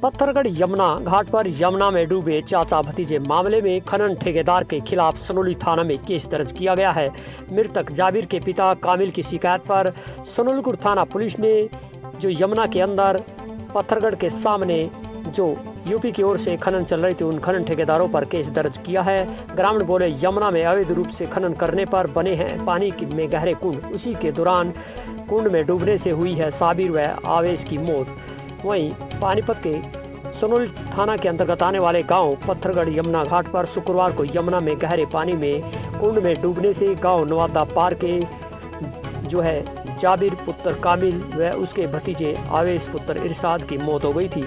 पत्थरगढ़ यमुना घाट पर यमुना में डूबे चाचा भतीजे मामले में खनन ठेकेदार के खिलाफ सनोली थाना में केस दर्ज किया गया है। मृतक जाबिर के पिता कामिल की शिकायत पर सनोलीपुर थाना पुलिस ने जो यमुना के अंदर पत्थरगढ़ के सामने जो यूपी की ओर से खनन चल रही थी उन खनन ठेकेदारों पर केस दर्ज किया है। ग्रामीण बोले यमुना में अवैध रूप से खनन करने पर बने हैं पानी में गहरे कुंड, उसी के दौरान कुंड में डूबने से हुई है साबिर व आवेश की मौत। वहीं पानीपत के सनोली थाना के अंतर्गत आने वाले गांव पत्थरगढ़ यमुना घाट पर शुक्रवार को यमुना में गहरे पानी में कुंड में डूबने से गांव नवादा पार के जो है जाबिर पुत्र कामिल व उसके भतीजे आवेश पुत्र इरशाद की मौत हो गई थी।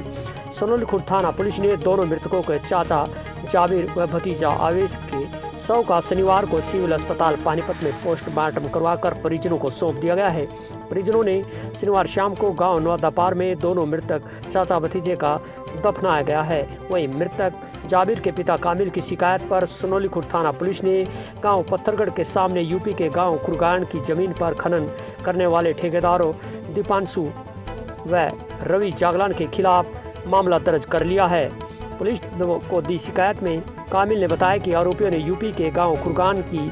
सनोलीपुर थाना पुलिस ने दोनों मृतकों के चाचा जाबिर व भतीजा आवेश के शव का शनिवार को सिविल अस्पताल पानीपत में पोस्टमार्टम करवाकर परिजनों को सौंप दिया गया है। परिजनों ने शनिवार शाम को गांव नवादा पार में दोनों मृतक चाचा भतीजे का दफनाया गया है। वहीं मृतक जाबिर के पिता कामिल की शिकायत पर सनोलीपुर थाना पुलिस ने गांव पत्थरगढ़ के सामने यूपी के गांव खुरगान की जमीन पर खनन करने वाले ठेकेदारों दीपांशु व रवि जागलान के खिलाफ मामला दर्ज कर लिया है। पुलिस को दी शिकायत में कामिल ने बताया कि आरोपियों ने यूपी के गांव खुरगान की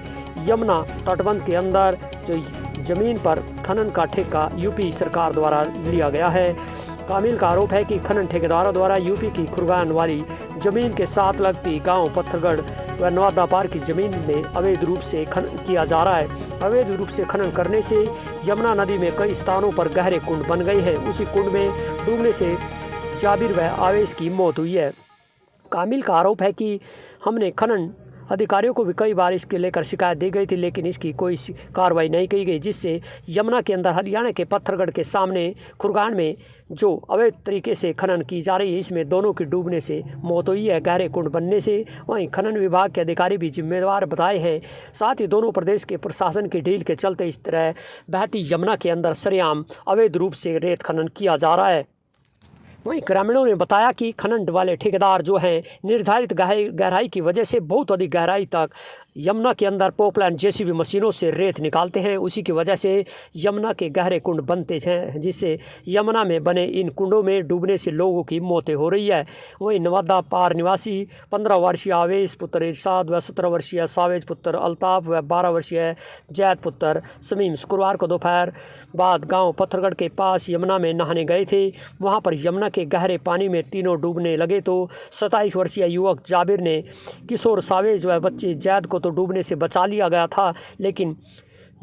यमुना तटबंध के अंदर जो जमीन पर खनन का ठेका यूपी सरकार द्वारा लिया गया है। कामिल का आरोप है कि खनन ठेकेदारों द्वारा यूपी की खुरगान वाली जमीन के साथ लगती गांव पत्थरगढ़ व नवादा पार की जमीन में अवैध रूप से खनन किया जा रहा है। अवैध रूप से खनन करने से यमुना नदी में कई स्थानों पर गहरे कुंड बन गए हैं। उसी कुंड में डूबने से जाबिर व आवेश की मौत हुई है। कामिल का आरोप है कि हमने खनन अधिकारियों को भी कई बार इसके लेकर शिकायत दी गई थी, लेकिन इसकी कोई कार्रवाई नहीं की गई, जिससे यमुना के अंदर हरियाणा के पत्थरगढ़ के सामने खुरगान में जो अवैध तरीके से खनन की जा रही है इसमें दोनों की डूबने से मौत हुई है, गहरे कुंड बनने से। वहीं खनन विभाग के अधिकारी भी जिम्मेदार बताए हैं। साथ ही दोनों प्रदेश के प्रशासन की ढील के चलते इस तरह बहती यमुना के अंदर सरेआम अवैध रूप से रेत खनन किया जा रहा है। वहीं ग्रामीणों ने बताया कि खनन वाले ठेकेदार जो हैं निर्धारित गहराई की वजह से बहुत अधिक गहराई तक यमुना के अंदर पोपलाइन जेसीबी मशीनों से रेत निकालते हैं। उसी की वजह से यमुना के गहरे कुंड बनते हैं, जिससे यमुना में बने इन कुंडों में डूबने से लोगों की मौतें हो रही है। वहीं नवादा पार निवासी 15 वर्षीय आवेश पुत्र इरशाद व 17 वर्षीय सावेज पुत्र अल्ताफ व 12 वर्षीय जैद पुत्र समीम शुक्रवार को दोपहर बाद गाँव पत्थरगढ़ के पास यमुना में नहाने गए थे। वहाँ पर यमुना के गहरे पानी में तीनों डूबने लगे तो 27 वर्षीय युवक जाबिर ने किशोर सावेज व बच्चे जैद को तो डूबने से बचा लिया गया था, लेकिन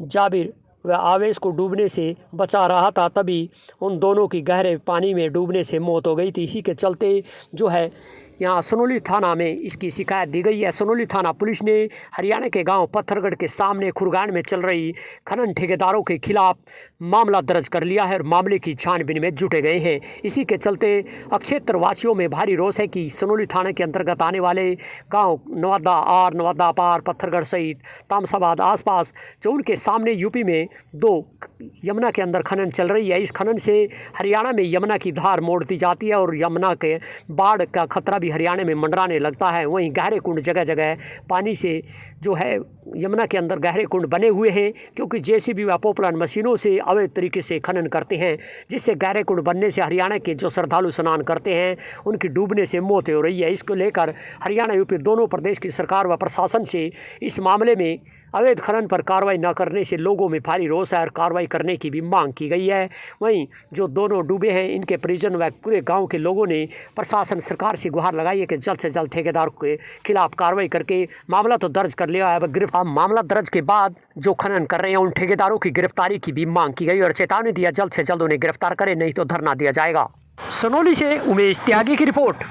जाबिर व आवेश को डूबने से बचा रहा था, तभी उन दोनों की गहरे पानी में डूबने से मौत हो गई थी। इसी के चलते जो है यहाँ सनोली थाना में इसकी शिकायत दी गई है। सनोली थाना पुलिस ने हरियाणा के गांव पत्थरगढ़ के सामने खुरगान में चल रही खनन ठेकेदारों के खिलाफ मामला दर्ज कर लिया है और मामले की छानबीन में जुटे गए हैं। इसी के चलते अक्षेत्र वासियों में भारी रोष है कि सनोली थाना के अंतर्गत आने वाले गाँव नवादा आर, नवादा पार, पत्थरगढ़ सहित तामसाबाद आसपास जो उनके सामने यूपी में 2 यमुना के अंदर खनन चल रही है। इस खनन से हरियाणा में यमुना की धार मोड़ दी जाती है और यमुना के बाढ़ का खतरा हरियाणा में मंडराने लगता है। वहीं गहरे कुंड जगह जगह पानी से जो है यमुना के अंदर गहरे कुंड बने हुए हैं, क्योंकि जेसीबी व पोपलाइन मशीनों से अवैध तरीके से खनन करते हैं, जिससे गहरे कुंड बनने से हरियाणा के जो श्रद्धालु स्नान करते हैं उनकी डूबने से मौत हो रही है। इसको लेकर हरियाणा यूपी दोनों प्रदेश की सरकार व प्रशासन से इस मामले में अवैध खनन पर कार्रवाई न करने से लोगों में भारी रोष है और कार्रवाई करने की भी मांग की गई है। वहीं जो दोनों डूबे हैं इनके परिजन व पूरे गांव के लोगों ने प्रशासन सरकार से गुहार लगाई है कि जल्द से जल्द ठेकेदार के खिलाफ कार्रवाई करके मामला तो दर्ज कर लिया है। मामला दर्ज के बाद जो खनन कर रहे हैं उन ठेकेदारों की गिरफ्तारी की भी मांग की गई और चेतावनी दिया जल्द से जल्द उन्हें गिरफ्तार करें, नहीं तो धरना दिया जाएगा। सनोली से उमेश त्यागी की रिपोर्ट।